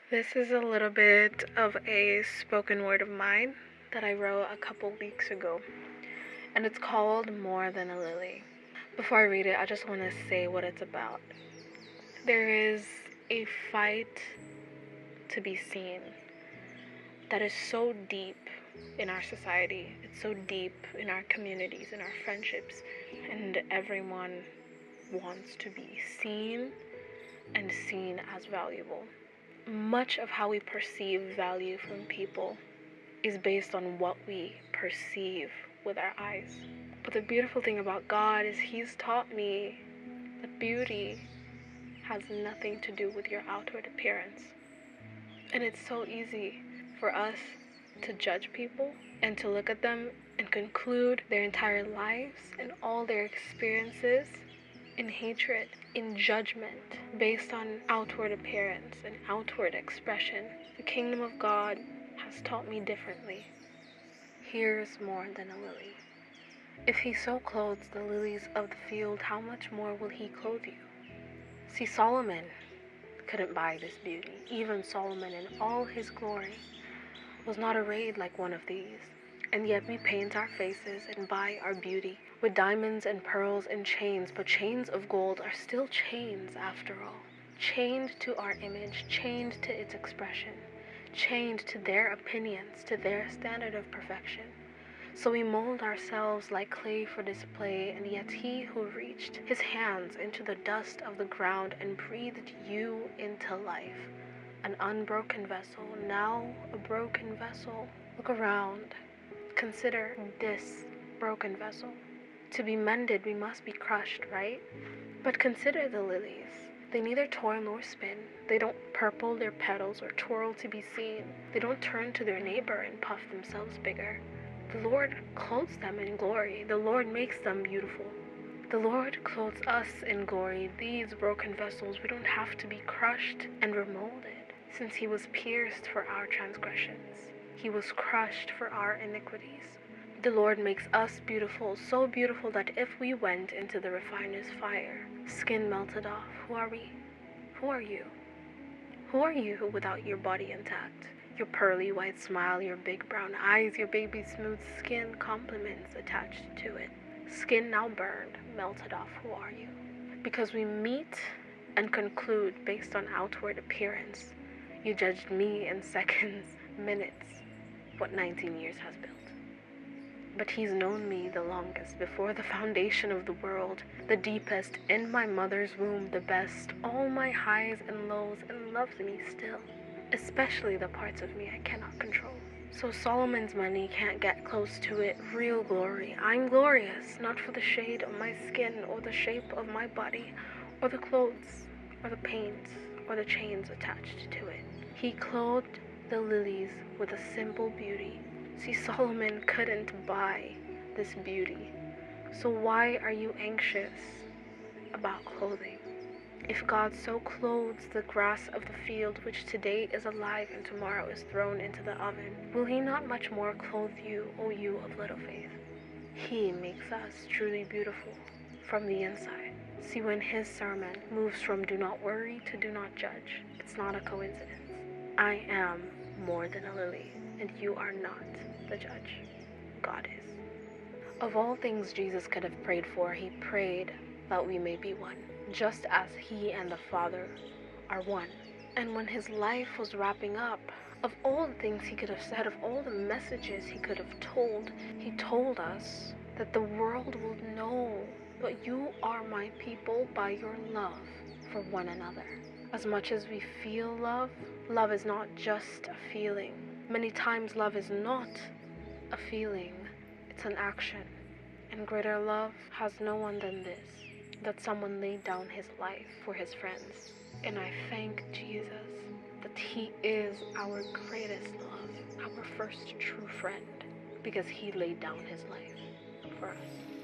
This is a little bit of a spoken word of mine that I wrote a couple weeks ago, and it's called More Than a Lily. Before I read it, I just want to say what it's about. There is a fight to be seen that is so deep in our society. It's so deep in our communities, in our friendships, and everyone wants to be seen and seen as valuable. Much of how we perceive value from people is based on what we perceive with our eyes. But the beautiful thing about God is He's taught me that beauty has nothing to do with your outward appearance. And it's so easy for us to judge people and to look at them and conclude their entire lives and all their experiences in hatred, in judgment, based on outward appearance and outward expression. The kingdom of God has taught me differently. Here's more than a lily. If he so clothes the lilies of the field, how much more will he clothe you? See, Solomon couldn't buy this beauty. Even Solomon in all his glory was not arrayed like one of these. And yet we paint our faces and buy our beauty with diamonds and pearls and chains, but chains of gold are still chains after all. Chained to our image, chained to its expression, chained to their opinions, to their standard of perfection. So we mold ourselves like clay for display, and yet he who reached his hands into the dust of the ground and breathed you into life, an unbroken vessel, now a broken vessel. Look around. Consider this broken vessel. To be mended, we must be crushed, right? But consider the lilies. They neither toil nor spin. They don't purple their petals or twirl to be seen. They don't turn to their neighbor and puff themselves bigger. The Lord clothes them in glory. The Lord makes them beautiful. The Lord clothes us in glory. These broken vessels, we don't have to be crushed and remolded, since he was pierced for our transgressions. He was crushed for our iniquities. The Lord makes us beautiful, so beautiful that if we went into the refiner's fire, skin melted off. Who are we? Who are you? Who are you without your body intact? Your pearly white smile, your big brown eyes, your baby smooth skin, compliments attached to it. Skin now burned, melted off. Who are you? Because we meet and conclude based on outward appearance. You judged me in seconds, minutes, what 19 years has built. But he's known me the longest, before the foundation of the world, the deepest, in my mother's womb, the best, all my highs and lows, and loves me still, especially the parts of me I cannot control. So Solomon's money can't get close to it. Real glory. I'm glorious, not for the shade of my skin, or the shape of my body, or the clothes, or the paints, or the chains attached to it. He clothed the lilies with a simple beauty. See, Solomon couldn't buy this beauty. So why are you anxious about clothing? If God so clothes the grass of the field, which today is alive and tomorrow is thrown into the oven, will he not much more clothe you, O you of little faith? He makes us truly beautiful from the inside. See, when his sermon moves from do not worry to do not judge, it's not a coincidence. I am more than a lily, and you are not the judge. God is. Of all things Jesus could have prayed for, he prayed that we may be one, just as he and the Father are one. And when his life was wrapping up, of all the things he could have said, of all the messages he could have told, he told us that the world will know that you are my people by your love for one another. As much as we feel love, love is not just a feeling. Many times love is not a feeling, it's an action. And greater love has no one than this, that someone laid down his life for his friends. And I thank Jesus that he is our greatest love, our first true friend, because he laid down his life for us.